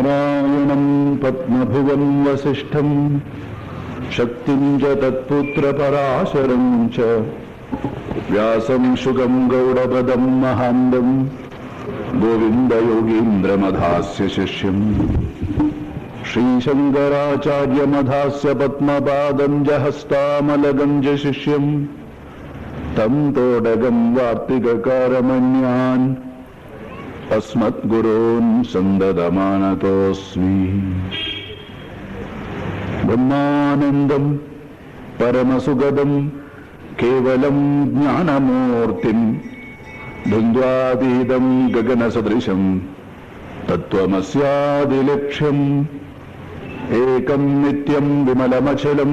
നാരായണം പത്മഭുവം വസിഷ്ഠം ശക്തിം ച തത്പുത്രപരാശരം ച വ്യാസം ശുകം ഗൗഡപദം മഹാന്തം ഗോവിന്ദയോഗീന്ദ്രമധാസ്യ ശിഷ്യം ശ്രീശങ്കരാചാര്യമധാസ്യ പത്മപാദം ച ഹസ്താമലകം ച ശിഷ്യം തം തോടകം വാർത്തികകാരമന്യാൻ അസ്മദ്ഗുരോൻ സന്തതമാനതോസ്മി. ബ്രഹ്മാനന്ദം പരമസുഗതം കേവലം ജ്ഞാനമൂർത്തിം ദ്വന്ദ്വാതീതം ഗഗനസദൃശം തത്വമസ്യാദിലക്ഷ്യം ഏകം നിത്യം വിമലമചലം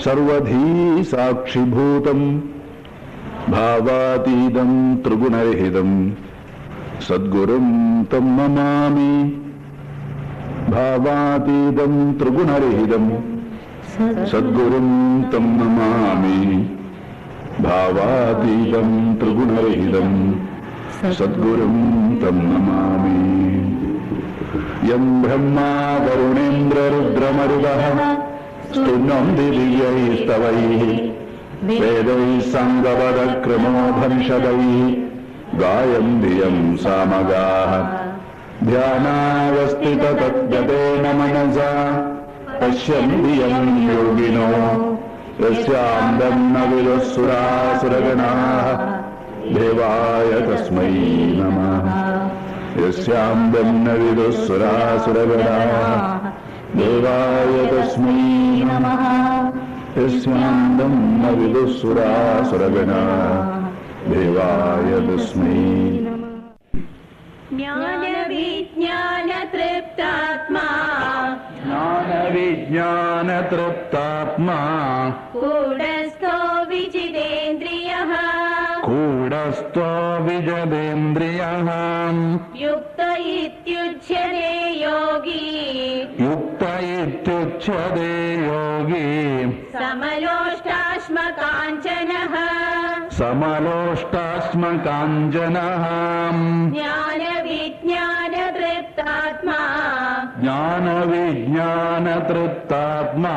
സർവധീ സാക്ഷിഭൂതം ഭാവാതീതം ത്രിഗുണരഹിതം സദ്ഗുരും തം നമാമി. ഭാവാതീതം ത്രിഗുണരഹിതം സദ്ഗുരും തം നമാമി. ഭാവാതീതം ത്രിഗുണരഹിതം സദ്ഗുരും തം നമാമി. യം ബ്രഹ്മാ വരുണേന്ദ്രരുദ്രമരുതഃ സ്തുന്വന്തി ദിവ്യൈസ്തവൈഃ വേദൈഃ സാംഗപദക്രമോപനിഷദൈഃ ഗായന്തി യം സാമഗാഃ. ധ്യാനാവസ്ഥിതതദ്ഗതേന മനസാ പശ്യന്തി യം യോഗിനോ യസ്യാന്തം ന വിദുഃസുരാസുരഗണാഃ ദേവായ തസ്മൈ നമഃ. യസ്യാന്തം ന വിദുഃസുരാസുരഗണാഃ ദേവായ തസ്മൈ നമഃ. യസ്യാന്തം ന വിദുഃസുരാസുരഗണാഃ ദേവായ തസ്മൈ. ജ്ഞാനവിജ്ഞാനതൃപ്താത്മാ ജ്ഞാനവിജ്ഞാനതൃപ്താത്മാ കൂടസ്ഥോ വിജിതേന്ദ്രിയഃ കൂടസ്ഥോ വിജിതേന്ദ്രിയഃ യുക്ത ഇത്യുച്യതേ യോഗി യുക്ത ഇത്യുച്യതേ യോഗി സമലോഷ്ടാശ്മകാഞ്ചനഃ സമലോഷ്ടാശ്മകാഞ്ചനഃ ജ്ഞാനവിജ്ഞാനതൃപ്താത്മാ ജ്ഞാനവിജ്ഞാനതൃപ്താത്മാ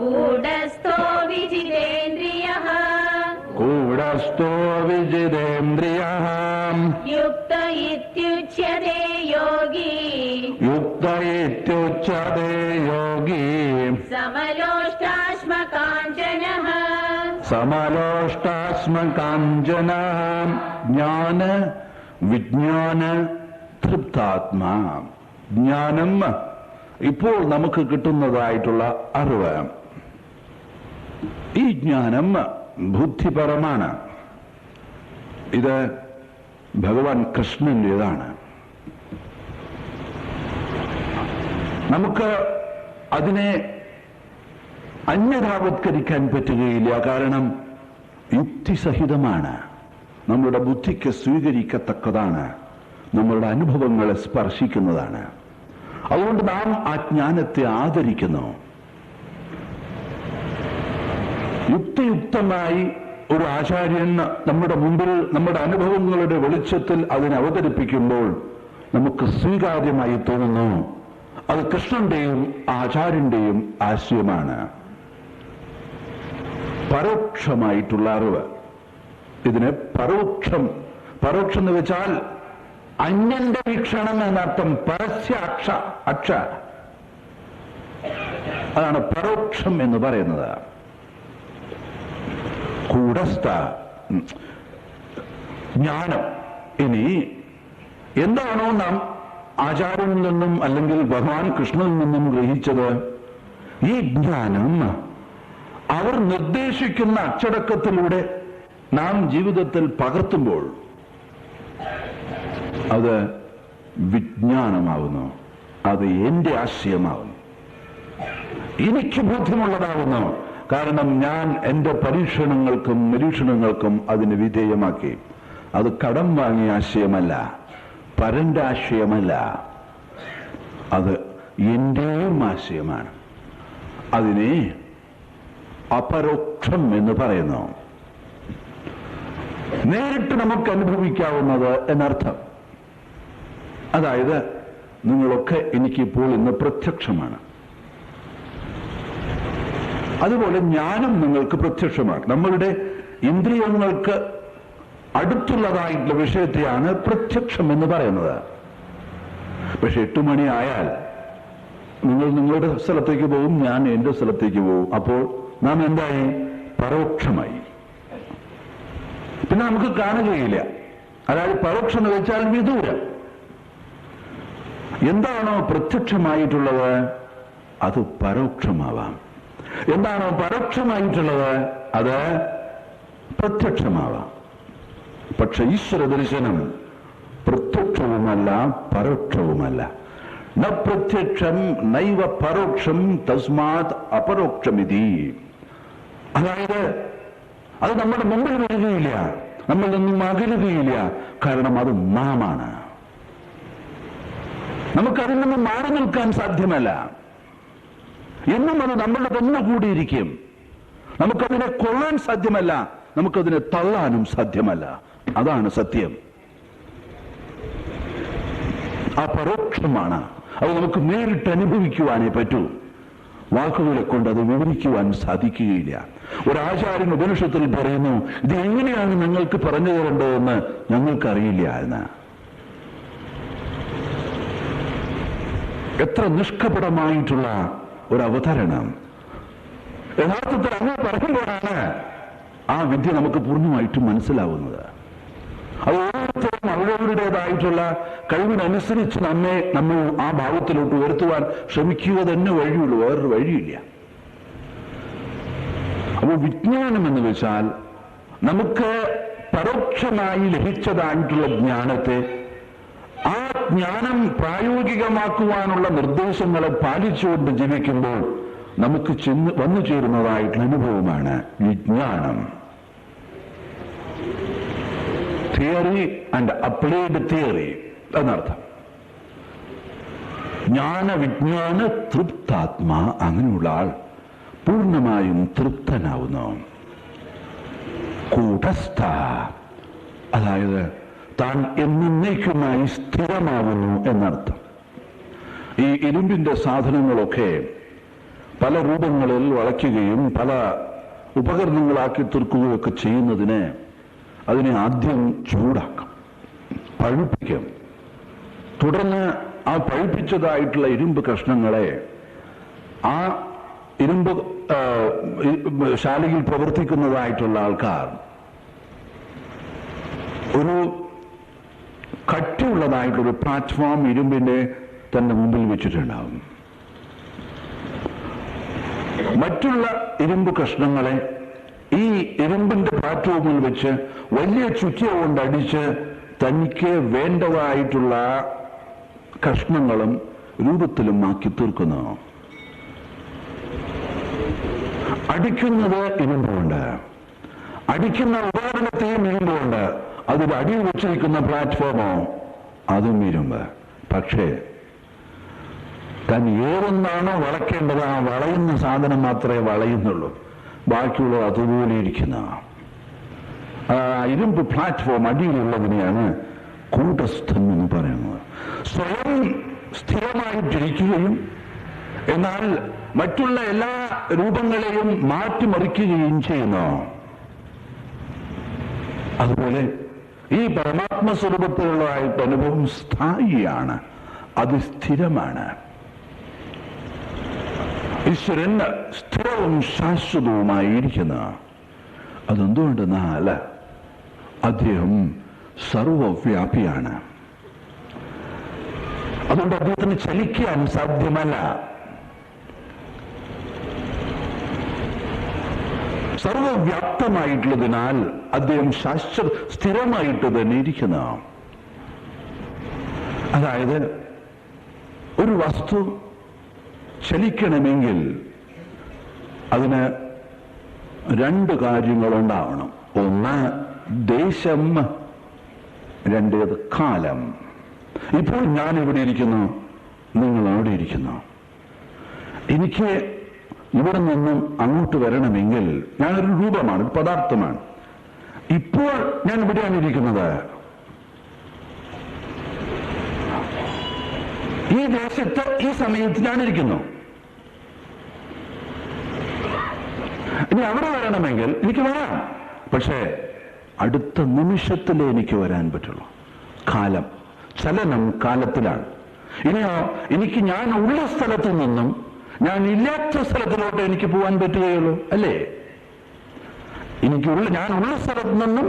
കൂടസ്ഥോ വിജിതേന്ദ്രിയഃ കൂടസ്ഥോ വിജിതേന്ദ്രിയഃ യുക്ത ഇത്യുച്യതേ യോഗി യുക്ത ഇത്യുച്യതേ യോഗി സമലോഷ്ടാശ്മകാഞ്ചനഃ സമലോഷ്ടാശ്മകാഞ്ചനഃ ജ്ഞാന വിജ്ഞാന തൃപ്താത്മാ. ജ്ഞാനം ഇപ്പോൾ നമുക്ക് കിട്ടുന്നതായിട്ടുള്ള അറിവ്. ഈ ജ്ഞാനം ബുദ്ധിപരമാണ്. ഇത് ഭഗവാൻ കൃഷ്ണന്റേതാണ്. നമുക്ക് അതിനെ അന്യഥാവത്കരിക്കാൻ പറ്റുകയില്ല. കാരണം യുക്തിസഹിതമാണ്, നമ്മുടെ ബുദ്ധിക്ക് സ്വീകരിക്കത്തക്കതാണ്, നമ്മളുടെ അനുഭവങ്ങളെ സ്പർശിക്കുന്നതാണ്. അതുകൊണ്ട് നാം ആ ജ്ഞാനത്തെ ആദരിക്കുന്നു. യുക്തിയുക്തമായി ഒരു ആചാര്യൻ നമ്മുടെ മുമ്പിൽ നമ്മുടെ അനുഭവങ്ങളുടെ വെളിച്ചത്തിൽ അതിനെ അവതരിപ്പിക്കുമ്പോൾ നമുക്ക് സ്വീകാര്യമായി തോന്നുന്നു. അത് കൃഷ്ണന്റെയും ആചാര്യന്റെയും ആശയമാണ്. പരോക്ഷമായിട്ടുള്ള അറിവ്, ഇതിന് പരോക്ഷം എന്ന് വെച്ചാൽ അന്യന്റെ വീക്ഷണം എന്നർത്ഥം. പരസ്യ അക്ഷ അതാണ് പരോക്ഷം എന്ന് പറയുന്നത്. കൂടസ്ഥ ജ്ഞാനം. ഇനി എന്താണോ നാം ആചാര്യനിൽ നിന്നും അല്ലെങ്കിൽ ഭഗവാൻ കൃഷ്ണനിൽ നിന്നും ഗ്രഹിച്ചത്, ഈ ജ്ഞാനം അവർ നിർദ്ദേശിക്കുന്ന അച്ചടക്കത്തിലൂടെ നാം ജീവിതത്തിൽ പകർത്തുമ്പോൾ അത് വിജ്ഞാനമാവുന്നു. അത് എന്റെ ആശയമാവുന്നു, എനിക്ക് ബോധ്യമുള്ളതാവുന്നു. കാരണം ഞാൻ എന്റെ പരീക്ഷണങ്ങൾക്കും നിരീക്ഷണങ്ങൾക്കും അതിന് വിധേയമാക്കി. അത് കടം വാങ്ങിയ ആശയമല്ല, പരന്റെ ആശയമല്ല, അത് എന്റെയും ആശയമാണ്. അതിനെ അപരോക്ഷം എന്ന് പറയുന്നു. നേരിട്ട് നമുക്ക് അനുഭവിക്കാവുന്നത് എന്നർത്ഥം. അതായത് നിങ്ങളൊക്കെ എനിക്കിപ്പോൾ ഇന്ന് പ്രത്യക്ഷമാണ്. അതുപോലെ ഞാനും നിങ്ങൾക്ക് പ്രത്യക്ഷമാണ്. നമ്മളുടെ ഇന്ദ്രിയങ്ങൾക്ക് അടുത്തുള്ളതായിട്ടുള്ള വിഷയത്തെയാണ് പ്രത്യക്ഷം എന്ന് പറയുന്നത്. പക്ഷെ 8 മണി ആയാൽ നിങ്ങൾ നിങ്ങളുടെ സ്ഥലത്തേക്ക് പോകും, ഞാൻ എന്റെ സ്ഥലത്തേക്ക് പോകും. അപ്പോൾ നാം എന്തായി? പരോക്ഷമായി. പിന്നെ നമുക്ക് കാണുകയില്ല. അതായത് പരോക്ഷം എന്ന് വെച്ചാൽ വിദൂരം. എന്താണോ പ്രത്യക്ഷമായിട്ടുള്ളത് അത് പരോക്ഷമാവാം. എന്താണോ പരോക്ഷമായിട്ടുള്ളത് അത് പ്രത്യക്ഷമാവാം. പക്ഷെ ഈശ്വര ദർശനം പ്രത്യക്ഷവുമല്ല പരോക്ഷവുമല്ല. ന പ്രത്യക്ഷം നൈവ പരോക്ഷം തസ്മാത് അപരോക്ഷമിതി. അതായത് അത് നമ്മുടെ മുമ്പിൽ വരികയില്ല, നമ്മളിൽ നിന്നും അകലുകയില്ല. കാരണം അത് നാമാണ്. നമുക്കതിൽ നിന്നും മാറി നിൽക്കാൻ സാധ്യമല്ല. എന്നും അത് നമ്മളുടെ തന്നെ കൂടിയിരിക്കും. നമുക്കതിനെ കൊള്ളാൻ സാധ്യമല്ല, നമുക്കതിനെ തള്ളാനും സാധ്യമല്ല. അതാണ് സത്യം. ആ പരോക്ഷമാണ്. അത് നമുക്ക് നേരിട്ട് അനുഭവിക്കുവാനേ പറ്റൂ. വാക്കുകളെ കൊണ്ട് അത് വിവരിക്കുവാൻ സാധിക്കുകയില്ല. ഒരാചാര്യൻ ഉപനിഷത്തിൽ പറയുന്നു, ഇത് എങ്ങനെയാണ് ഞങ്ങൾക്ക് പറഞ്ഞു തരേണ്ടതെന്ന് ഞങ്ങൾക്കറിയില്ല എന്ന്. എത്ര നിഷ്കപടമായിട്ടുള്ള ഒരു അവതരണം! യഥാർത്ഥത്തിൽ അങ്ങനെ പറയുമ്പോഴാണ് ആ വിദ്യ നമുക്ക് പൂർണ്ണമായിട്ടും മനസ്സിലാവുന്നത്. അത് ഓരോരുത്തരും അവരവരുടേതായിട്ടുള്ള കഴിവിനനുസരിച്ച് നമ്മൾ ആ ഭാവത്തിലോട്ട് ഉയർത്തുവാൻ ശ്രമിക്കുക തന്നെ വഴിയുള്ളൂ, വേറൊരു വഴിയില്ല. അപ്പോൾ വിജ്ഞാനം എന്ന് വെച്ചാൽ നമുക്ക് പരോക്ഷമായി ലഭിച്ചതായിട്ടുള്ള ജ്ഞാനത്തെ, ആ ജ്ഞാനം പ്രായോഗികമാക്കുവാനുള്ള നിർദ്ദേശങ്ങളെ പാലിച്ചുകൊണ്ട് ജീവിക്കുമ്പോൾ നമുക്ക് വന്നു ചേരുന്നതായിട്ടുള്ള അനുഭവമാണ് വിജ്ഞാനം. തിയറി ആൻഡ് അപ്ലൈഡ് തിയറി എന്നർത്ഥം. ജ്ഞാന തൃപ്താത്മാ, അങ്ങനെയുള്ള ആൾ പൂർണ്ണമായും തൃപ്തനാവുന്നു. കൂടസ്ഥ, അതായത് താൻ എന്നേക്കുമായി സ്ഥിരമാവുന്നു എന്നർത്ഥം. ഈ ഇരുമ്പിന്റെ സാധനങ്ങളൊക്കെ പല രൂപങ്ങളിൽ വളയ്ക്കുകയും പല ഉപകരണങ്ങളാക്കി തീർക്കുകയൊക്കെ ചെയ്യുന്നതിന് അതിനെ ആദ്യം ചൂടാക്കും, പഴുപ്പിക്കും. തുടർന്ന് ആ പഴുപ്പിച്ചതായിട്ടുള്ള ഇരുമ്പ് കഷ്ണങ്ങളെ ആ ഇരുമ്പ് ശാലയിൽ പ്രവർത്തിക്കുന്നതായിട്ടുള്ള ആൾക്കാർ ഒരു കട്ടിയുള്ളതായിട്ടൊരു പ്ലാറ്റ്ഫോം ഇരുമ്പിന്റെ തന്റെ മുമ്പിൽ വെച്ചിട്ടുണ്ടാവും. മറ്റുള്ള ഇരുമ്പ് കഷ്ണങ്ങളെ ഈ ഇരുമ്പിന്റെ പ്ലാറ്റ്ഫോമിൽ വെച്ച് വലിയ ചുറ്റിയ കൊണ്ടടിച്ച് തനിക്ക് വേണ്ടതായിട്ടുള്ള കഷ്ണങ്ങളും രൂപത്തിലും ആക്കി തീർക്കുന്നു. അടിക്കുന്നത് ഇരുമ്പുകൊണ്ട്, അടിക്കുന്ന ഉപകരണത്തെയും ഇരുമ്പുകൊണ്ട്, അതിൽ അടിയിൽ വെച്ചിരിക്കുന്ന പ്ലാറ്റ്ഫോമോ അതും ഇരുമ്പ്. പക്ഷേ താൻ ഏതൊന്നാണോ വളയ്ക്കേണ്ടത് ആ വളയുന്ന സാധനം മാത്രമേ വളയുന്നുള്ളൂ, ബാക്കിയുള്ളത് അതുപോലെ ഇരിക്കുന്ന ഇരുമ്പ് പ്ലാറ്റ്ഫോം അടിയിലുള്ളതിനെയാണ് കൂടസ്ഥൻ എന്ന് പറയുന്നത്. സ്വയം സ്ഥിരമായിട്ടിരിക്കുകയും എന്നാൽ മറ്റുള്ള എല്ലാ രൂപങ്ങളെയും മാറ്റിമറിക്കുകയും ചെയ്യുന്നു. അതുപോലെ ഈ പരമാത്മസ്വരൂപത്തിലുള്ളതായിട്ട് അനുഭവം സ്ഥായിയാണ്, അത് സ്ഥിരമാണ്. ഈശ്വരൻ സ്ഥിരവും ശാശ്വതവുമായിരിക്കുന്ന. അതെന്തുകൊണ്ടെന്നാൽ അദ്ദേഹം സർവവ്യാപിയാണ്. അതുകൊണ്ട് അദ്ദേഹത്തിന് ചലിക്കാൻ സാധ്യമല്ല. സർവവ്യാപ്തമായിട്ടുള്ളതിനാൽ അദ്ദേഹം സ്ഥിരമായിട്ട് തന്നെ ഇരിക്കുന്ന. അതായത് ഒരു വസ്തു ചലിക്കണമെങ്കിൽ അതിന് 2 കാര്യങ്ങളുണ്ടാവണം. ഒന്ന് ദേശം, രണ്ടേത് കാലം. ഇപ്പോൾ ഞാൻ ഇവിടെ ഇരിക്കുന്നു, നിങ്ങൾ അവിടെ ഇരിക്കുന്നു. എനിക്ക് ഇവിടെ നിന്നും അങ്ങോട്ട് വരണമെങ്കിൽ ഞാനൊരു രൂപമാണ്, ഒരു പദാർത്ഥമാണ്. ഇപ്പോൾ ഞാൻ ഇവിടെയാണ് ഇരിക്കുന്നത്. ഈ ദേശത്ത് ഈ സമയത്ത് ഞാനിരിക്കുന്നു. ഇനി അവിടെ വരണമെങ്കിൽ എനിക്ക് വരാം, പക്ഷേ അടുത്ത നിമിഷത്തിലേ എനിക്ക് വരാൻ പറ്റുള്ളൂ. കാലം, ചലനം കാലത്തിലാണ്. ഇനിയോ എനിക്ക് ഞാൻ ഉള്ള സ്ഥലത്ത് നിന്നും ഞാൻ ഇല്ലാത്ത സ്ഥലത്തിലോട്ട് എനിക്ക് പോകാൻ പറ്റുകയുള്ളൂ, അല്ലേ? ഞാൻ ഉള്ള സ്ഥലത്ത് നിന്നും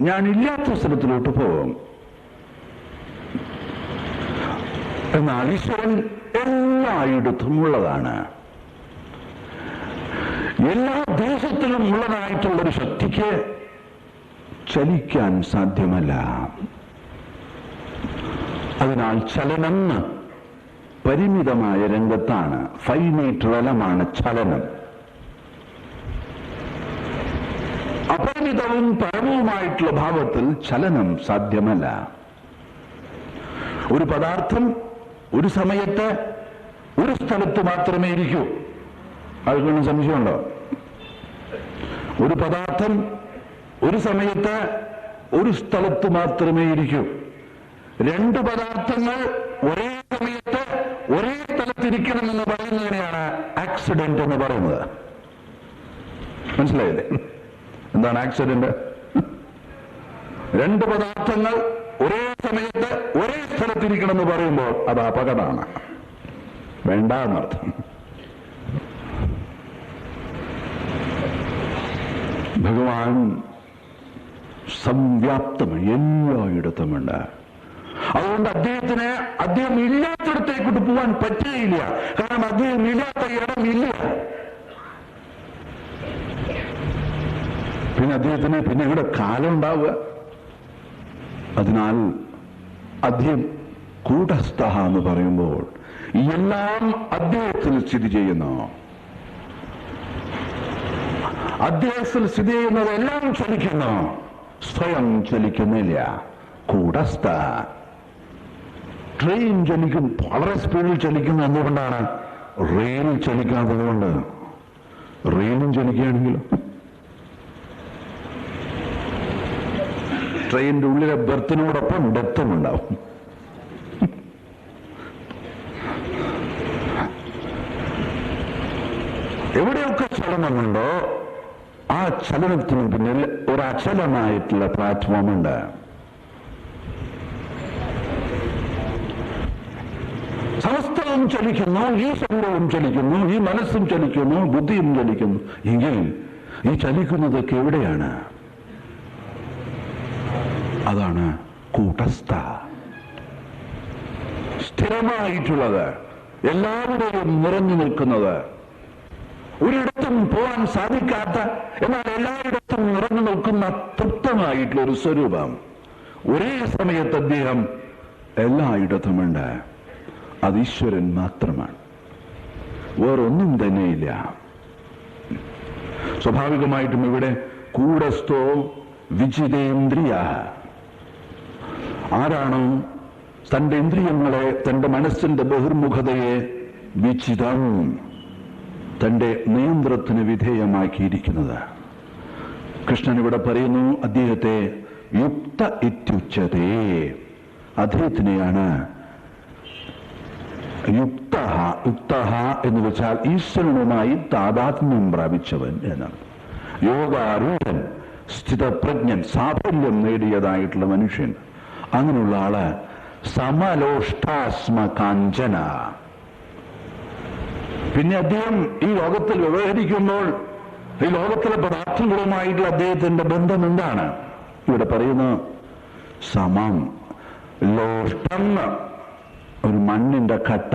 ഞാൻ ഇല്ലാത്ത സ്ഥലത്തിലോട്ട് പോകും. എന്നാൽ ഈശ്വരൻ എല്ലായിടത്തും ഉള്ളതാണ്. എല്ലാ ദേശത്തിലും ഉള്ളതായിട്ടുള്ളൊരു ശക്തിക്ക് ചലിക്കാൻ സാധ്യമല്ല. അതിനാൽ ചലനം പരിമിതമായ രംഗത്താണ്, ഫൈനൈറ്റ് റലമാണ് ചലനം. അപരിമിതവും പരമവുമായിട്ടുള്ള ഭാവത്തിൽ ചലനം സാധ്യമല്ല. ഒരു പദാർത്ഥം ഒരു സമയത്ത് ഒരു സ്ഥലത്ത് മാത്രമേ ഇരിക്കൂ. ആർക്കൊന്നും സംശയമുണ്ടോ? ഒരു പദാർത്ഥം ഒരു സമയത്ത് ഒരു സ്ഥലത്ത് മാത്രമേ ഇരിക്കൂ. രണ്ട് പദാർത്ഥങ്ങൾ ഒരേ സമയത്ത് ഒരേ സ്ഥലത്തിരിക്കണമെന്ന് പറയുന്നതിനെയാണ് ആക്സിഡന്റ് എന്ന് പറയുന്നത്. മനസ്സിലായില്ലേ? എന്താണ് ആക്സിഡന്റ്? രണ്ട് പദാർത്ഥങ്ങൾ ഒരേ സമയത്ത് ഒരേ സ്ഥലത്തിരിക്കണമെന്ന് പറയുമ്പോൾ അത് അപകടമാണ്, വേണ്ട എന്നർത്ഥം. ഭഗവാൻ സംവ്യാപ്തമാണ്, എല്ലായിടത്തുമുണ്ട്. അതുകൊണ്ട് അദ്ദേഹം ഇല്ലാത്തിടത്തേക്കൂട്ട് പോകാൻ പറ്റുകയില്ല. കാരണം അദ്ദേഹം ഇല്ലാത്ത ഇടമില്ല. പിന്നെ അദ്ദേഹത്തിന് പിന്നെ ഇവിടെ കാലം ഉണ്ടാവുക. അതിനാൽ അദ്ദേഹം കൂടസ്ഥ എന്ന് പറയുമ്പോൾ എല്ലാം അദ്ദേഹത്തിൽ സ്ഥിതി ചെയ്യുന്നു. അദ്ദേഹത്തിൽ സ്ഥിതി ചെയ്യുന്നതെല്ലാം ചലിക്കുന്നു, സ്വയം ചലിക്കുന്നില്ല. കൂടസ്ഥ. ട്രെയിൻ ചലിക്കും, വളരെ സ്പീഡിൽ ചലിക്കുന്നു. എന്തുകൊണ്ടാണ്? റെയിൽ ചലിക്കാത്തത് കൊണ്ട്. റെയിലും ചലിക്കുകയാണെങ്കിലോ ട്രെയിനിന്റെ ഉള്ളിലെ ബെർത്തിനോടൊപ്പം ഡെത്തും ഉണ്ടാവും. എവിടെയൊക്കെ ചലനമുണ്ടോ ആ ചലനത്തിന് പിന്നിൽ ഒരു അചലമായിട്ടുള്ള പ്ലാറ്റ്ഫോം ഉണ്ട്. സമസ്തവും ചലിക്കുന്നു, ഈ ശരീരവും ചലിക്കുന്നു, ഈ മനസ്സും ചലിക്കുന്നു, ബുദ്ധിയും ചലിക്കുന്നു. എങ്കിൽ ഈ ചലിക്കുന്നതൊക്കെ എവിടെയാണ്? അതാണ് കൂടസ്ഥ, സ്ഥിരമായിട്ടുള്ളത്, എല്ലാവരുടെയും നിറഞ്ഞു നിൽക്കുന്നത്, ഒരിടത്തും പോകാൻ സാധിക്കാത്ത എന്നാൽ എല്ലായിടത്തും നിറഞ്ഞു നിൽക്കുന്ന തൃപ്തമായിട്ടുള്ള ഒരു സ്വരൂപം. ഒരേ സമയത്ത് അദ്ദേഹം എല്ലായിടത്തുമുണ്ട്. അത് ഈശ്വരൻ മാത്രമാണ്, വേറൊന്നും തന്നെയില്ല. സ്വാഭാവികമായിട്ടും ഇവിടെ കൂടസ്ഥോ വിജിതേന്ദ്രിയ. ആരാണോ തന്റെ ഇന്ദ്രിയങ്ങളെ, തന്റെ മനസ്സിന്റെ ബഹിർമുഖതയെ വിജിതം, തന്റെ നിയന്ത്രണത്തിന് വിധേയമാക്കിയിരിക്കുന്നത്? കൃഷ്ണൻ ഇവിടെ പറയുന്നു അദ്ദേഹത്തെ യുക്ത ഇത്യുച്യതേ. അദ്ദേഹത്തിനെയാണ് യുക്ത എന്ന് വെച്ചാൽ ഈശ്വരനുമായി താതാത്മ്യം പ്രാപിച്ചവൻ എന്നാണ്. യോഗാരൂഢൻ, സ്ഥിതപ്രജ്ഞൻ, സാഫല്യം നേടിയതായിട്ടുള്ള മനുഷ്യൻ. അങ്ങനെയുള്ള ആള് സമലോഷ്ടാസ്മ കാഞ്ചന. പിന്നെ അദ്ദേഹം ഈ ലോകത്തിൽ വ്യവഹരിക്കുമ്പോൾ ഈ ലോകത്തിലെ പദാർത്ഥങ്ങളുമായിട്ടുള്ള അദ്ദേഹത്തിന്റെ ബന്ധം എന്താണ്? ഇവിടെ പറയുന്നു സമം. ലോഷ്ടം ഒരു മണ്ണിന്റെ കട്ട,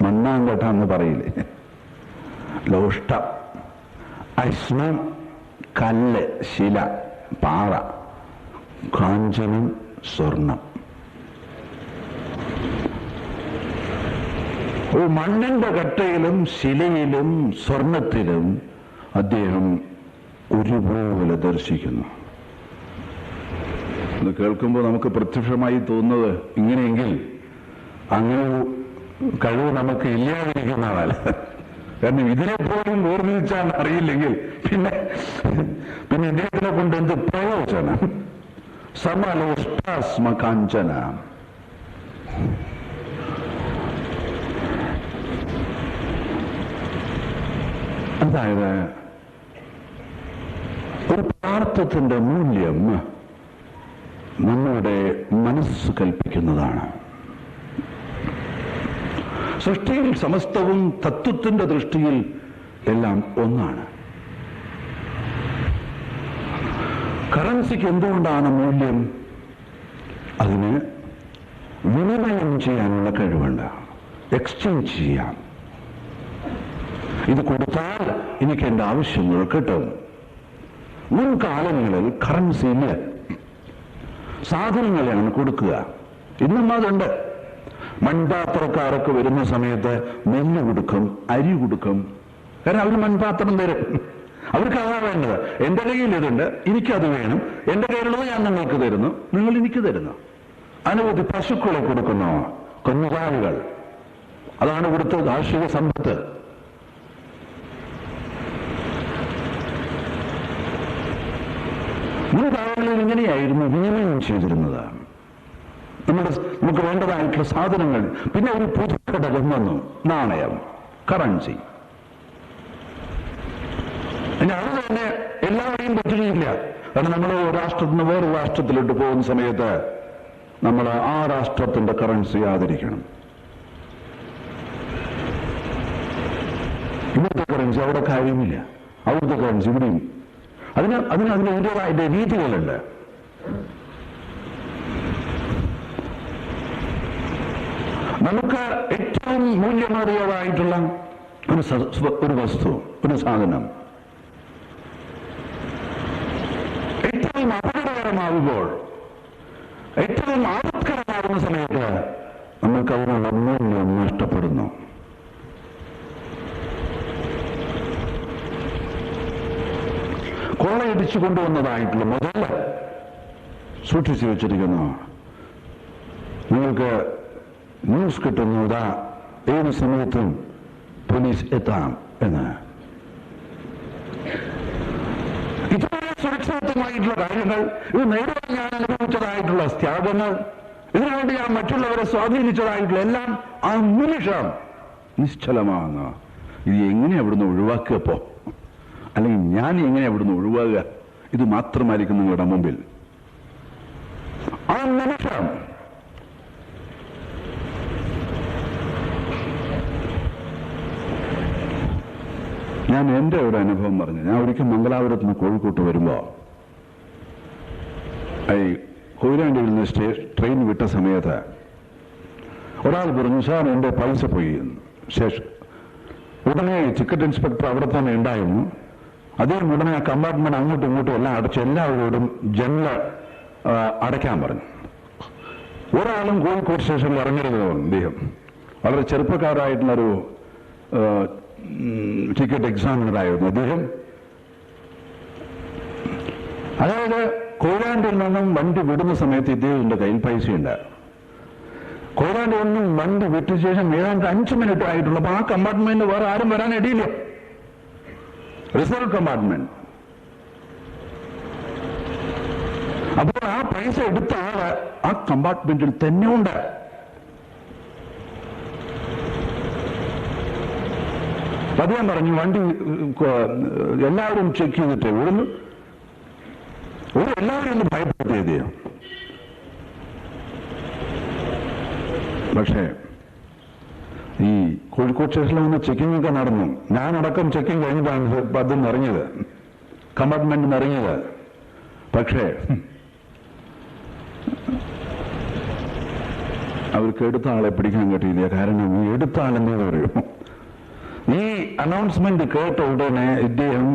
മണ്ണാങ്കട്ട എന്ന് പറയില്ലേ, ലോഷ്ടം. അശ്മം കല്ല്, ശില, പാറ. കാഞ്ചനം സ്വർണം. ഒരു മണ്ണിന്റെ കട്ടയിലും ശിലയിലും സ്വർണത്തിലും അദ്ദേഹം ഒരുപോലെ ദർശിക്കുന്നു. ഇത് കേൾക്കുമ്പോൾ നമുക്ക് പ്രത്യക്ഷമായി തോന്നുന്നത് ഇങ്ങനെയെങ്കിൽ അങ്ങനെ കഴിവ് നമുക്ക് ഇല്ലാതിരിക്കുന്നതല്ല. കാരണം ഇതിനെ പോലും ഓർമ്മിച്ചാൽ അറിയില്ലെങ്കിൽ പിന്നെ ഇദ്ദേഹത്തിനെ കൊണ്ട് എന്ത് പ്രയോജനം? സമലോഷ്ടാസ്മ കാഞ്ചന. അതായത് ഒരു പദാർത്ഥത്തിന്റെ മൂല്യം നമ്മളുടെ മനസ്സ് കൽപ്പിക്കുന്നതാണ്. സൃഷ്ടിയിൽ സമസ്തവും തത്വത്തിന്റെ ദൃഷ്ടിയിൽ എല്ലാം ഒന്നാണ്. കറൻസിക്ക് എന്തുകൊണ്ടാണ് മൂല്യം? അതിന് വിനിമയം ചെയ്യാനുള്ള കഴിവുണ്ട്, എക്സ്ചേഞ്ച് ചെയ്യാം. ഇത് കൊടുത്താൽ എനിക്ക് എന്റെ ആവശ്യങ്ങൾ കിട്ടും. മുൻകാലങ്ങളിൽ കറൻസി ഇല്ല, സാധനങ്ങളെയാണ് കൊടുക്കുക. ഇന്നും അതുണ്ട്. മൺപാത്രക്കാരൊക്കെ വരുന്ന സമയത്ത് നെല്ല് കൊടുക്കും, അരി കൊടുക്കും. കാരണം അവർ മൺപാത്രം തരും, അവർക്ക് അതാ വേണ്ടത്. എന്റെ കയ്യിൽ ഇതുണ്ട്, എനിക്കത് വേണം, എന്റെ കയ്യിലുള്ളത് ഞാൻ നിങ്ങൾക്ക് തരുന്നു, നിങ്ങൾ എനിക്ക് തരുന്നു. അനവധി പശുക്കളെ കൊടുക്കുന്നു, കന്നുകാലികൾ. അതാണ് ഇവിടുത്തെ കാർഷിക സമ്പത്ത്. മുൻകാലങ്ങളിൽ ഇങ്ങനെയായിരുന്നു വിനിമയം ചെയ്തിരുന്നത്. നമുക്ക് വേണ്ടതായിട്ടുള്ള സാധനങ്ങൾ. പിന്നെ ഒരു പുതിയ ഘടകം വന്നു, നാണയം, കറൻസി. പിന്നെ അത് തന്നെ എല്ലാവരെയും പറ്റുകയില്ല. കാരണം നമ്മൾ രാഷ്ട്രത്തിൽ നിന്ന് വേറെ രാഷ്ട്രത്തിലോട്ട് പോകുന്ന സമയത്ത് നമ്മൾ ആ രാഷ്ട്രത്തിന്റെ കറൻസി ആദരിക്കണം. ഇവിടുത്തെ കറൻസി അവിടെ കാര്യമില്ല, അവിടുത്തെ കറൻസി ഇവിടെയും. അതിന് അതിൻ്റെതായിട്ട് രീതികളുണ്ട്. നമുക്ക് ഏറ്റവും മൂല്യമേറിയതായിട്ടുള്ള ഒരു വസ്തു, ഒരു സാധനം ഏറ്റവും അപകടകരമാകുമ്പോൾ, ഏറ്റവും ആപത്കരമാകുന്ന സമയത്ത് നമുക്ക് അതിനുള്ള മൂല്യം നഷ്ടപ്പെടുന്നു. കൊള്ളയടിച്ചു കൊണ്ടുവന്നതായിട്ടുള്ള മുതൽ സൂക്ഷിച്ചു വെച്ചിരിക്കുന്നു. നിങ്ങൾക്ക് ന്യൂസ് കിട്ടുന്നതാ ഏത് സമയത്തും പോലീസ് എത്താം എന്ന്. ഇതുപോലെ സുരക്ഷിതമായിട്ടുള്ള കാര്യങ്ങൾ, ഇത് നേരിടാൻ ഞാൻ അനുഭവിച്ചതായിട്ടുള്ള ത്യാഗങ്ങൾ, ഇതിനുവേണ്ടി ഞാൻ മറ്റുള്ളവരെ സ്വാധീനിച്ചതായിട്ടുള്ള എല്ലാം ആ നിമിഷം നിശ്ചലമാകുന്നു. ഇത് എങ്ങനെ അവിടുന്ന് ഒഴിവാക്കിയപ്പോ, അല്ലെങ്കിൽ ഞാൻ എങ്ങനെ അവിടുന്ന് ഒഴിവാകുക? ഇത് മാത്രമായിരിക്കും നിങ്ങളുടെ മുമ്പിൽ. ആ നിമിഷം ഞാൻ എൻ്റെ ഒരു അനുഭവം പറഞ്ഞു. ഞാൻ ഒരിക്കൽ മംഗലാപുരത്ത് നിന്ന് കോഴിക്കോട്ട് വരുമ്പോ കൊയിലാണ്ടിയിൽ നിന്ന് ട്രെയിൻ വിട്ട സമയത്ത് ഒരാൾ പറഞ്ഞു, സാർ എൻ്റെ പൈസ പോയി. ശേഷം ഉടനെ ടിക്കറ്റ് ഇൻസ്പെക്ടർ അവിടെ തന്നെ ഉണ്ടായിരുന്നു. അദ്ദേഹം ഉടനെ ആ കമ്പാർട്ട്മെന്റ് അങ്ങോട്ടും ഇങ്ങോട്ടും എല്ലാം അടച്ച് എല്ലാവരോടും ജനൽ അടയ്ക്കാൻ പറഞ്ഞു. ഒരാളും കോഴിക്കോട് സ്റ്റേഷനിൽ ഇറങ്ങരുത്. അദ്ദേഹം വളരെ ചെറുപ്പക്കാരായിട്ടുള്ളൊരു ടിക്കറ്റ് എക്സാമിനറായിരുന്നു അദ്ദേഹം. അതായത് കൊയിലാണ്ടിൽ നിന്നും വണ്ടി വിടുന്ന സമയത്ത് ഇദ്ദേഹത്തിന്റെ കയ്യിൽ പൈസയുണ്ട്. കൊയിലാണ്ടിൽ നിന്നും വണ്ടി വിട്ട ശേഷം ഏതാണ്ട് 5 മിനിറ്റ് ആയിട്ടുള്ളൂ. ആ കമ്പാർട്ട്മെന്റ് വേറെ ആരും വരാൻ ഇടയില്ല, റിസർവ് കമ്പാർട്ട്മെന്റ്. അപ്പോൾ ആ പൈസ എടുത്ത ആള് ആ കമ്പാർട്ട്മെന്റിൽ തന്നെ ഉണ്ട്. അദ്ദേഹം പറഞ്ഞു, വണ്ടി എല്ലാവരും ചെക്ക് ചെയ്തിട്ട് ഓടുന്നു. എല്ലാവരും ഒന്ന് ഭയപ്പെടുത്തിയത്. പക്ഷേ ഈ കോഴിക്കോട് സ്റ്റേഷനിൽ വന്ന് ചെക്കിംഗ് ഒക്കെ നടന്നു. ഞാനടക്കം ചെക്കിംഗ് കഴിഞ്ഞിട്ടാണ് അതിൽ നിറഞ്ഞത്, കമ്പാർട്ട്മെന്റ് നിറഞ്ഞത്. പക്ഷേ അവർക്ക് എടുത്ത ആളെ പിടിക്കാൻ കിട്ടിയില്ല. കാരണം ഈ എടുത്ത ആളെന്നേ പറയും. ഈ അനൗൺസ്മെന്റ് കേട്ട ഉടനെ ഇദ്ദേഹം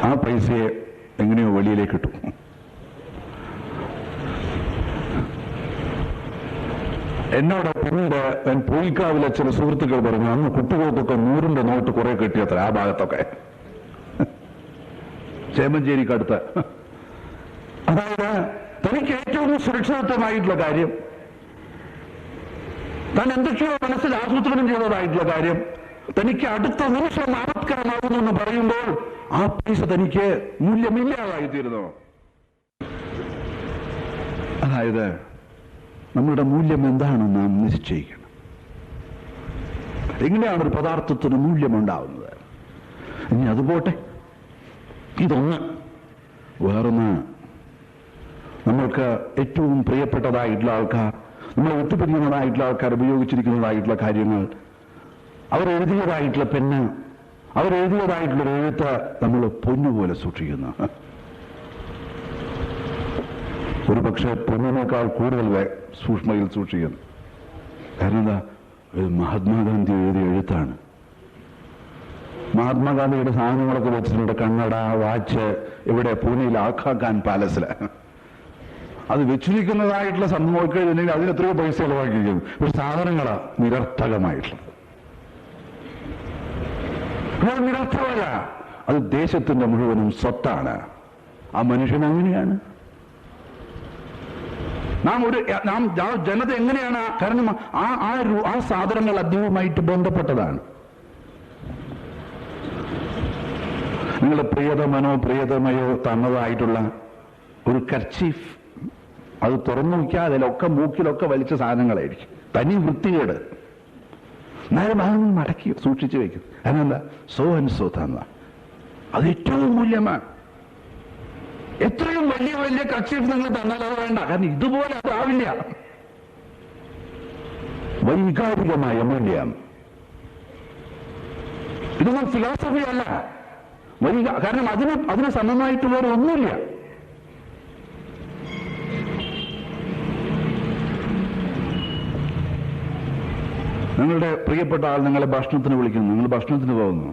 ആ പൈസയെ എങ്ങനെയോ വെളിയിലേക്ക് ഇട്ടു. എന്നോട് പിന്നീട് പൂയിക്കാവിലെ ചില സുഹൃത്തുക്കൾ പറഞ്ഞു, അന്ന് കുട്ടികൾക്കൊക്കെ 100-ന്റെ നോട്ട് കുറെ കിട്ടിയത്ര ആ ഭാഗത്തൊക്കെ, ചേമഞ്ചേരിക്കടുത്ത്. അതായത് തനിക്ക് ഏറ്റവും സുരക്ഷിതത്വമായിട്ടുള്ള കാര്യം, താൻ എന്തൊക്കെയോ മനസ്സിൽ ആസൂത്രണം ചെയ്തതായിട്ടുള്ള കാര്യം തനിക്ക് അടുത്ത നിമിഷം ആപത്കരമാകുന്നു എന്ന് പറയുമ്പോൾ ആ പൈസ തനിക്ക് മൂല്യമില്ലാതായിത്തീരുന്നു. അതായത് നമ്മളുടെ മൂല്യം എന്താണെന്ന് നാം നിശ്ചയിക്കണം. എങ്ങനെയാണ് ഒരു പദാർത്ഥത്തിന് മൂല്യമുണ്ടാവുന്നത്? ഇനി അതുപോട്ടെ, ഇതൊന്ന്. വേറൊന്ന്, നമ്മൾക്ക് ഏറ്റവും പ്രിയപ്പെട്ടതായിട്ടുള്ള ആൾക്കാർ, നമ്മളെ ഒത്തുപിരിയുന്നതായിട്ടുള്ള ആൾക്കാർ ഉപയോഗിച്ചിരിക്കുന്നതായിട്ടുള്ള കാര്യങ്ങൾ, അവരെഴുതിയതായിട്ടുള്ള പെണ്ണ്, അവരെഴുതിയതായിട്ടുള്ള എഴുത്ത് നമ്മൾ പൊന്നുപോലെ സൂക്ഷിക്കുന്നു. ഒരു പക്ഷേ പൊന്നിനേക്കാൾ കൂടുതൽ സൂക്ഷ്മയിൽ സൂക്ഷിക്കുന്നു. കാരണം എന്താ? മഹാത്മാഗാന്ധി എഴുതിയ എഴുത്താണ്. മഹാത്മാഗാന്ധിയുടെ സാധനങ്ങളൊക്കെ വെച്ചിട്ടുണ്ട്. കണ്ണട, വാച്ച്, ഇവിടെ പൂനെയിൽ ആഖാ പാലസിൽ അത് വെച്ചിരിക്കുന്നതായിട്ടുള്ള സംഭവം നോക്കിക്കഴിഞ്ഞിട്ടുണ്ടെങ്കിൽ അതിന് എത്രയോ പൈസ ചെലവാക്കിയിരിക്കുന്നു. പക്ഷെ സാധനങ്ങളാ നിരർത്ഥകമായിട്ടുള്ളത്. നിരർത്ഥമല്ല, അത് ദേശത്തിന്റെ മുഴുവനും സ്വത്താണ്. ആ മനുഷ്യൻ അങ്ങനെയാണ്. നാം ജനത എങ്ങനെയാണ്? കാരണം ആ സാധനങ്ങൾ അദ്ദേഹവുമായിട്ട് ബന്ധപ്പെട്ടതാണ്. നിങ്ങൾ പ്രിയതമനോ പ്രിയതമയോ തന്നതായിട്ടുള്ള ഒരു കർച്ചീഫ്, അത് തുറന്നു നോക്കിയാൽ അതിലൊക്കെ മൂക്കിലൊക്കെ വലിച്ച സാധനങ്ങളായിരിക്കും. തനി വൃത്തികേട്. എന്നാലും അതൊന്നും മടക്കി സൂക്ഷിച്ചു വെക്കും. അതിനെന്താ? സോ ആൻഡ് സോ തന്ന. അത് ഏറ്റവും മൂല്യമാണ്. എത്രയും വലിയ വലിയ കർച്ചീഫ് നിങ്ങൾ തന്നാൽ അത് വേണ്ട. കാരണം ഇതുപോലെ അതാവില്ല. വൈകാരികമായ മൂല്യം. ഇതൊന്നും ഫിലോസഫി അല്ല. കാരണം അതിന് സമമായിട്ട് വേറെ ഒന്നുമില്ല. നിങ്ങളുടെ പ്രിയപ്പെട്ട ആൾ നിങ്ങളെ ഭക്ഷണത്തിന് വിളിക്കുന്നു, നിങ്ങൾ ഭക്ഷണത്തിന് പോകുന്നു.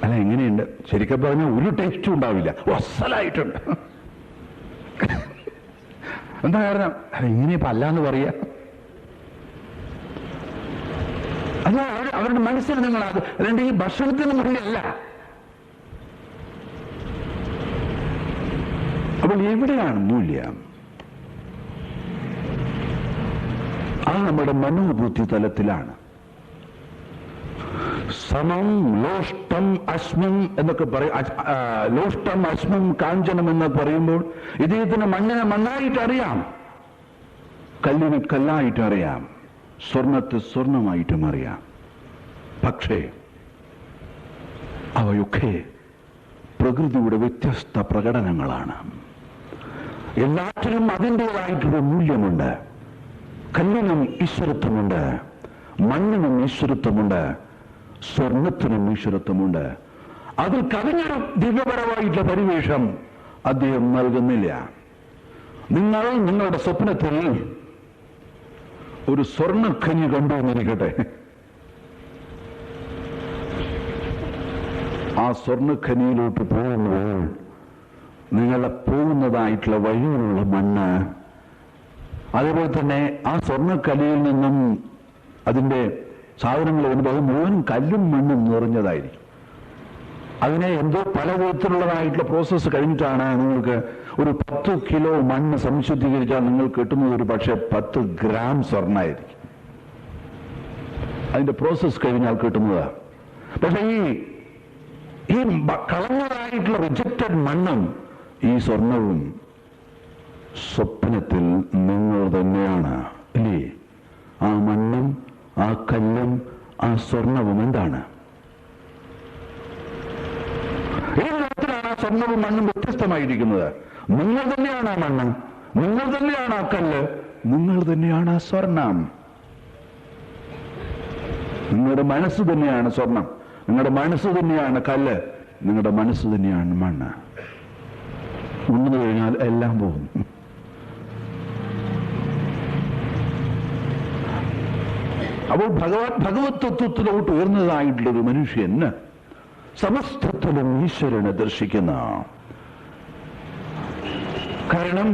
അല്ല, എങ്ങനെയുണ്ട്? ശരിക്കും പറഞ്ഞാൽ ഒരു ടേസ്റ്റും ഉണ്ടാവില്ല. അസലായിട്ടുണ്ട്. എന്താ കാരണം? ഇങ്ങനെയപ്പോ അല്ലാന്ന് പറയാ. അല്ല, അവരുടെ മനസ്സിൽ നിങ്ങൾ അത് അതുകൊണ്ട് ഈ ഭക്ഷണത്തിന് മുന്നിലല്ല. അപ്പോൾ എവിടെയാണ് മൂല്യം? അത് നമ്മുടെ മനോബുദ്ധി തലത്തിലാണ്. സമം, ലോഷ്ടം, അശ്മം എന്നൊക്കെ പറയും. ലോഷ്ടം, അശ്മം, കാഞ്ചനം എന്ന് പറയുമ്പോൾ ഇദ്ദേഹത്തിന് മണ്ണിനെ മണ്ണായിട്ട് അറിയാം, കല്ലിനെ കല്ലായിട്ട് അറിയാം, സ്വർണത്തെ സ്വർണമായിട്ടും അറിയാം. പക്ഷേ അവയൊക്കെ പ്രകൃതിയുടെ വ്യത്യസ്ത പ്രകടനങ്ങളാണ്. എല്ലാറ്റിനും അതിൻ്റെതായിട്ടൊരു മൂല്യമുണ്ട്. കല്ലിനും ഈശ്വരത്വമുണ്ട്, മണ്ണിനും ഈശ്വരത്വമുണ്ട്, സ്വർണത്തിനും ഈശ്വരത്വമുണ്ട്. അതിൽ കവിഞ്ഞൊരു ദിവ്യപരമായിട്ടുള്ള പരിവേഷം അദ്ദേഹം നൽകുന്നില്ല. നിങ്ങൾ നിങ്ങളുടെ സ്വപ്നത്തിൽ ഒരു സ്വർണ്ണഖനി കണ്ടുവന്നിരിക്കട്ടെ. ആ സ്വർണ്ണഖനിയിലോട്ട് പോകുമ്പോൾ നിങ്ങളെ പോകുന്നതായിട്ടുള്ള വഴിയിലുള്ള മണ്ണ്, അതേപോലെ തന്നെ ആ സ്വർണ്ണക്കലിയിൽ നിന്നും അതിൻ്റെ സാധനങ്ങൾ വരുമ്പോൾ അത് മുഴുവൻ കല്ലും മണ്ണും നിറഞ്ഞതായിരിക്കും. അതിനെ എന്തോ പലവിധത്തിലുള്ളതായിട്ടുള്ള പ്രോസസ്സ് കഴിഞ്ഞിട്ടാണ് നിങ്ങൾക്ക് ഒരു 10 കിലോ മണ്ണ് സംശുദ്ധീകരിച്ചാൽ നിങ്ങൾ കിട്ടുന്നത് ഒരു പക്ഷേ 10 ഗ്രാം സ്വർണ്ണമായിരിക്കും. അതിന്റെ പ്രോസസ്സ് കഴിഞ്ഞാൽ കിട്ടുന്നത്. പക്ഷെ ഈ കളഞ്ഞതായിട്ടുള്ള റിജക്റ്റഡ് മണ്ണും ഈ സ്വർണവും സ്വപ്നത്തിൽ നിങ്ങൾ തന്നെയാണ്, അല്ലേ? ആ മണ്ണും ആ കല്ലും ആ സ്വർണവും എന്താണ്? ഏത് തരത്തിലാണ് ആ സ്വർണവും മണ്ണും വ്യത്യസ്തമായിരിക്കുന്നത്? നിങ്ങൾ തന്നെയാണ് ആ മണ്ണ്, നിങ്ങൾ തന്നെയാണ് ആ കല്ല്, നിങ്ങൾ തന്നെയാണ് ആ സ്വർണം. നിങ്ങളുടെ മനസ്സ് തന്നെയാണ് സ്വർണം, നിങ്ങളുടെ മനസ്സ് തന്നെയാണ് കല്ല്, നിങ്ങളുടെ മനസ്സ് തന്നെയാണ് മണ്ണ്. ഉണ്ടെന്ന് കഴിഞ്ഞാൽ എല്ലാം പോകും. അപ്പോൾ ഭഗവത് തത്വത്തിലോട്ട് ഉയർന്നതായിട്ടുള്ളൊരു മനുഷ്യന് സമസ്തത്തിലും ഈശ്വരനെ ദർശിക്കുന്ന, കാരണം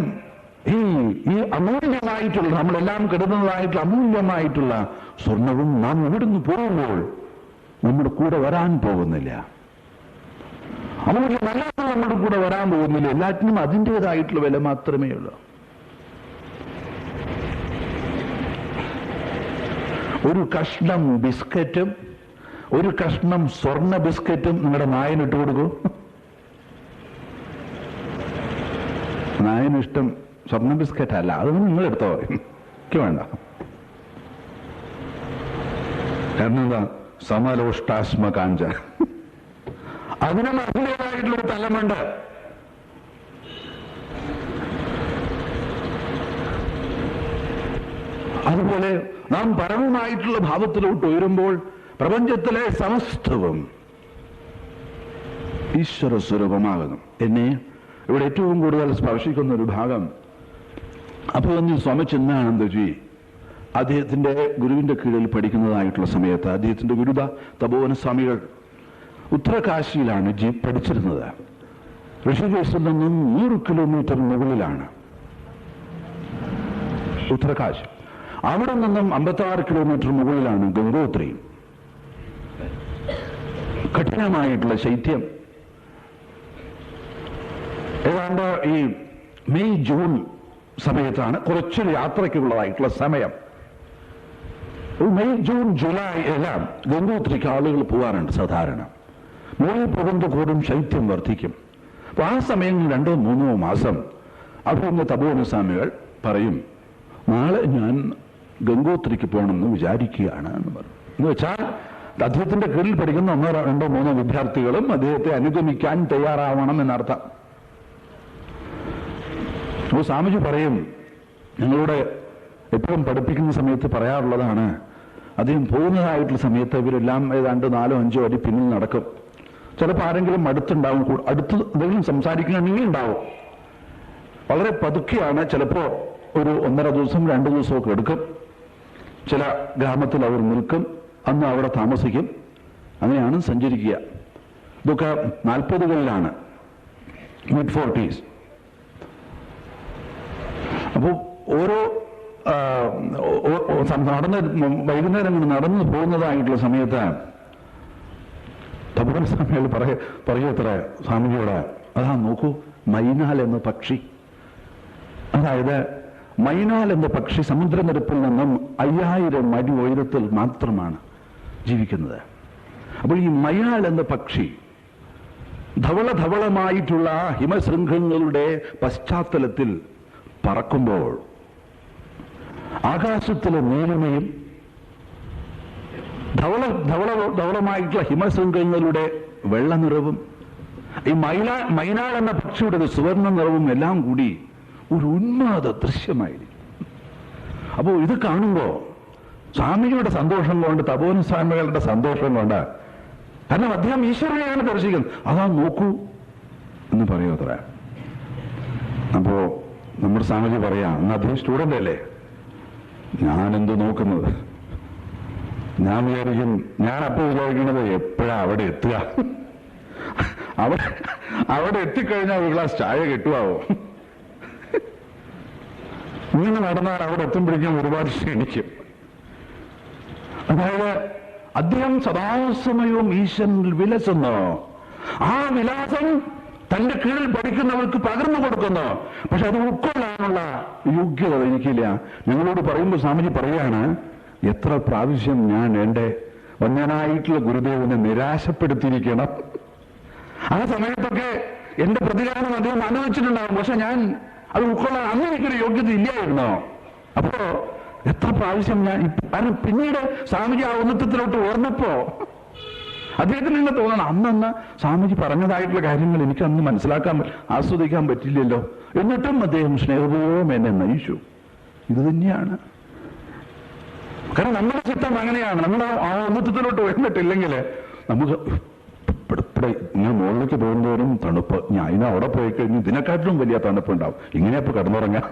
ഈ അമൂല്യമായിട്ടുള്ള നമ്മളെല്ലാം കിടന്നതായിട്ടുള്ള അമൂല്യമായിട്ടുള്ള സ്വർണവും നാം ഇവിടുന്ന് പോകുമ്പോൾ നമ്മുടെ കൂടെ വരാൻ പോകുന്നില്ല. അമൂല്യമല്ലാതെ നമ്മുടെ കൂടെ വരാൻ പോകുന്നില്ല. എല്ലാറ്റിനും അതിൻ്റെതായിട്ടുള്ള വില മാത്രമേ ഉള്ളൂ. ഒരു കഷ്ണം ബിസ്ക്കറ്റും ഒരു കഷ്ണം സ്വർണ്ണ ബിസ്ക്കറ്റും നിങ്ങളുടെ നായനിട്ട് കൊടുക്കൂ. നായനിഷ്ടം സ്വർണ്ണ ബിസ്ക്കറ്റ് അല്ല, അത് നിങ്ങൾ എടുത്തോ, എനിക്ക് വേണ്ട. കാരണം എന്താ? സമലോഷ്ടാശ്മ കാഞ്ച, അതിന് അതിൻ്റെതായിട്ടുള്ളൊരു തലമുണ്ട്. അതുപോലെ നാം പരമമായിട്ടുള്ള ഭാവത്തിലോട്ട് ഉയരുമ്പോൾ പ്രപഞ്ചത്തിലെ സമസ്തവും ഈശ്വര സ്വരൂപമാകുന്നു. എന്നെ ഇവിടെ ഏറ്റവും കൂടുതൽ സ്പർശിക്കുന്ന ഒരു ഭാഗം അഭിമന്യു സ്വാമി ചിന്മയാനന്ദജി അദ്ദേഹത്തിന്റെ ഗുരുവിന്റെ കീഴിൽ പഠിക്കുന്നതായിട്ടുള്ള സമയത്ത് അദ്ദേഹത്തിന്റെ ഗുരുത തപോവന സ്വാമികൾ ഉത്തരകാശിയിലാണ് പഠിച്ചിരുന്നത്. ഋഷികേശിൽ നിന്നും 100 കിലോമീറ്റർ മുകളിലാണ് ഉത്തരകാശി. അവിടെ നിന്നും 56 കിലോമീറ്റർ മുകളിലാണ് ഗംഗോത്രി. കഠിനമായിട്ടുള്ള ശൈത്യം. ഏതാണ്ട് ഈ മെയ് ജൂൺ സമയത്താണ് കുറച്ചൊരു യാത്രയ്ക്കുള്ളതായിട്ടുള്ള സമയം. മെയ് ജൂൺ ജൂലൈ എല്ലാം ഗംഗോത്രിക്ക് ആളുകൾ പോകാറുണ്ട് സാധാരണ. മുകളിൽ പോകുന്ന കൂടും ശൈത്യം വർദ്ധിക്കും. അപ്പൊ ആ സമയങ്ങളിൽ 2-3 മാസം അഭിമന്യ തപോവന സ്വാമികൾ പറയും, നാളെ ഞാൻ ഗംഗോത്രിക്ക് പോകണമെന്ന് വിചാരിക്കുകയാണ് എന്ന് പറയും. എന്ന് വെച്ചാൽ അദ്ദേഹത്തിന്റെ കീഴിൽ പഠിക്കുന്ന 1-2-3 വിദ്യാർത്ഥികളും അദ്ദേഹത്തെ അനുഗമിക്കാൻ തയ്യാറാവണം എന്നർത്ഥം. അപ്പോൾ സ്വാമിജി പറയും, ഞങ്ങളോട് എപ്പോഴും പഠിപ്പിക്കുന്ന സമയത്ത് പറയാറുള്ളതാണ്, അദ്ദേഹം പോകുന്നതായിട്ടുള്ള സമയത്ത് ഇവരെല്ലാം ഏതാണ്ട് 4-5 അടി പിന്നിൽ നടക്കും. ചിലപ്പോൾ ആരെങ്കിലും അടുത്തുണ്ടാവും, അടുത്ത് എന്തെങ്കിലും സംസാരിക്കണമെങ്കിൽ ഉണ്ടാവും. വളരെ പതുക്കെയാണ്. ചിലപ്പോൾ ഒരു 1.5 ദിവസം 2 ദിവസമൊക്കെ എടുക്കും. ചില ഗ്രാമത്തിൽ അവർ നിൽക്കും, അന്ന് അവിടെ താമസിക്കും. അങ്ങനെയാണ് സഞ്ചരിക്കുക. ഇതൊക്കെ 40കളിലാണ്, mid-40s. അപ്പോൾ ഓരോ നടന്ന് വൈകുന്നേരം നടന്നു പോകുന്നതായിട്ടുള്ള സമയത്ത് തപോവന സ്വാമികൾ പറയത്ര സ്വാമിജിയോട്, അതാ നോക്കൂ മൈനാൽ എന്ന പക്ഷി. അതായത് മൈനാൽ എന്ന പക്ഷി സമുദ്രനിരപ്പിൽ നിന്നും 5000 അടി ഉയരത്തിൽ മാത്രമാണ് ജീവിക്കുന്നത്. അപ്പോൾ ഈ മൈനാൽ എന്ന പക്ഷി ധവളമായിട്ടുള്ള ഹിമശൃംഖങ്ങളുടെ പശ്ചാത്തലത്തിൽ പറക്കുമ്പോൾ ആകാശത്തിലെ നീലിമയും ധവളമായിട്ടുള്ള ഹിമശൃംഖങ്ങളുടെ വെള്ള നിറവും ഈ മൈനാൾ എന്ന പക്ഷിയുടെ സുവർണ്ണ നിറവും എല്ലാം കൂടി ഒരു ഉന്മാദ ദൃശ്യമായിരിക്കും. അപ്പോൾ ഇത് കാണുമ്പോൾ സ്വാമിജിയുടെ സന്തോഷം കൊണ്ട്, തപോവന സ്വാമികളുടെ സന്തോഷം കൊണ്ട്, കാരണം അദ്ദേഹം ഈശ്വരനെയാണ് ദർശിക്കുന്നത്, അതാ നോക്കൂ എന്ന് പറയൂ അത്ര. അപ്പോ നമ്മുടെ സ്വാമിജി പറയാം, അന്ന് അദ്ദേഹം സ്റ്റുഡന്റ് അല്ലേ, ഞാനെന്ത് നോക്കുന്നത്, ഞാൻ വിചാരിക്കുന്നത് എപ്പോഴാ അവിടെ എത്തുക, അവിടെ എത്തിക്കഴിഞ്ഞാൽ ഒരു ഗ്ലാസ് ചായ കിട്ടുവാവോ, ഇങ്ങനെ നടന്നാൽ അവിടെ എത്തുമ്പോഴേക്കും ഒരുപാട് ക്ഷണിക്കും. അതായത് അദ്ദേഹം സദാസമയവും ഈശ്വരനിൽ വിലസുന്നു. ആ വിലാസം തന്റെ കീഴിൽ പഠിക്കുന്നവർക്ക് പകർന്നു കൊടുക്കുന്നു. പക്ഷെ അത് ഉൾക്കൊള്ളാനുള്ള യോഗ്യത എനിക്കില്ല. ഞങ്ങളോട് പറയുമ്പോൾ സ്വാമിജി പറയാണ്, എത്ര പ്രാവശ്യം ഞാൻ എൻ്റെ വന്യനായിട്ടുള്ള ഗുരുദേവനെ നിരാശപ്പെടുത്തിയിരിക്കണം. ആ സമയത്തൊക്കെ എന്റെ പ്രതികരണം അദ്ദേഹം അനുവദിച്ചിട്ടുണ്ടാകും. പക്ഷെ ഞാൻ അത് ഉൾക്കൊള്ളാൻ അന്ന് എനിക്കൊരു യോഗ്യത ഇല്ലായിരുന്നോ. അപ്പോ എത്ര പ്രാവശ്യം ഞാൻ പിന്നീട് സ്വാമിജി ആ ഉന്നതത്തിലോട്ട് ഓർന്നപ്പോ അദ്ദേഹത്തിന് ഇങ്ങനെ തോന്നണം, അന്നന്ന് സ്വാമിജി പറഞ്ഞതായിട്ടുള്ള കാര്യങ്ങൾ എനിക്ക് അന്ന് ആസ്വദിക്കാൻ പറ്റില്ലല്ലോ. എന്നിട്ടും അദ്ദേഹം സ്നേഹപൂർവ്വം എന്നെ നയിച്ചു. ഇത് തന്നെയാണ്. കാരണം നമ്മുടെ ചിത്തം അങ്ങനെയാണ്. നമ്മൾ ആ ഉന്നതത്തിലോട്ട് ഉയർന്നിട്ടില്ലെങ്കിൽ നമുക്ക് ഇങ്ങനെ മുകളിലേക്ക് പോകുന്നവരും തണുപ്പ്, ഞാൻ ഇനി അവിടെ പോയി കഴിഞ്ഞ് ഇതിനെക്കാട്ടിലും വലിയ തണുപ്പുണ്ടാവും. ഇങ്ങനെയപ്പോ കിടന്നുറങ്ങാം.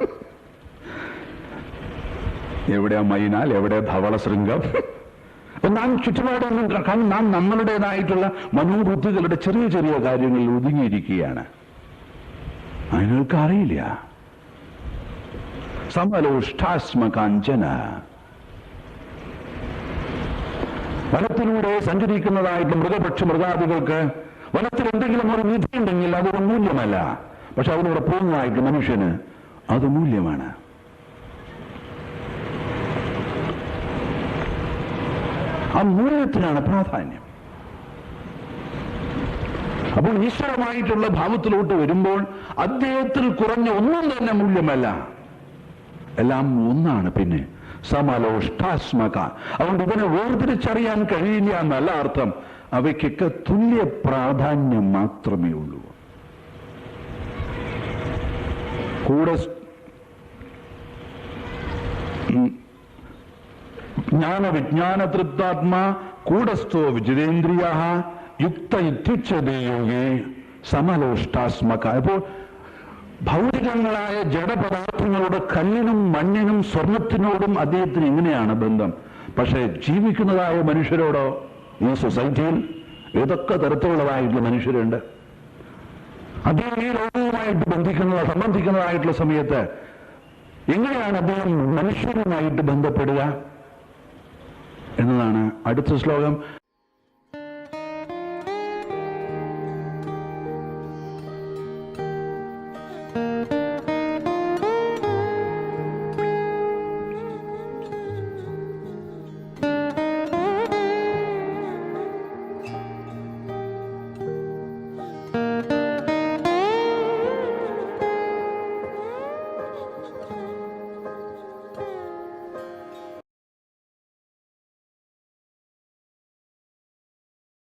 എവിടെയാ മൈനാൽ, എവിടെ ധവള ശൃംഗം. അപ്പൊ നാം ചുറ്റുപാടൊന്നും, കാരണം നാം നമ്മളുടേതായിട്ടുള്ള മനോബുദ്ധികളുടെ ചെറിയ ചെറിയ കാര്യങ്ങളിൽ ഒതുങ്ങിയിരിക്കുകയാണ്. അതിനൊക്കെ അറിയില്ല. സമലോഷ്ടാശ്മ കാഞ്ചന, വനത്തിലൂടെ സഞ്ചരിക്കുന്നതായിട്ട് മൃഗപക്ഷി മൃഗാദികൾക്ക് വനത്തിൽ എന്തെങ്കിലും ഒരു നിധി ഉണ്ടെങ്കിൽ അത് മൂല്യമല്ല. പക്ഷെ അതിലൂടെ പോകുന്നതായിട്ട് മനുഷ്യന് അത് മൂല്യമാണ്. ആ മൂല്യത്തിനാണ് പ്രാധാന്യം. അപ്പോൾ ഈശ്വരമായിട്ടുള്ള ഭാവത്തിലോട്ട് വരുമ്പോൾ അദ്ദേഹത്തിൽ കുറഞ്ഞ ഒന്നും തന്നെ മൂല്യമല്ല, എല്ലാം ഒന്നാണ്. പിന്നെ സമലോഷ്ടാസ്മക, അതുകൊണ്ട് ഇതിനെ വേർതിരിച്ചറിയാൻ കഴിയില്ല എന്നല്ല അർത്ഥം, അവയ്ക്കൊക്കെ തുല്യ പ്രാധാന്യം മാത്രമേ ഉള്ളൂ. കൂടെ ജ്ഞാന തൃപ്താത്മാ കൂടസ്ഥോ വിജിതേന്ദ്രിയ യുക്ത ഇത്യുച്യതേ യോഗേ സമലോഷ്ടാസ്മക. അപ്പോൾ ഭൗതികങ്ങളായ ജഡപദാർത്ഥങ്ങളോട്, കല്ലിനും മണ്ണിനും സ്വർണത്തിനോടും അദ്ദേഹത്തിന് ഇങ്ങനെയാണ് ബന്ധം. പക്ഷേ ജീവിക്കുന്നതായ മനുഷ്യരോടോ, ഈ സൊസൈറ്റിയിൽ ഏതൊക്കെ തരത്തിലുള്ളതായിട്ടുള്ള മനുഷ്യരുണ്ട്. അദ്ദേഹം ഈ ലോകവുമായിട്ട് സംബന്ധിക്കുന്നതായിട്ടുള്ള സമയത്ത് എങ്ങനെയാണ് അദ്ദേഹം മനുഷ്യരുമായിട്ട് ബന്ധപ്പെടുക എന്നതാണ് അടുത്ത ശ്ലോകം.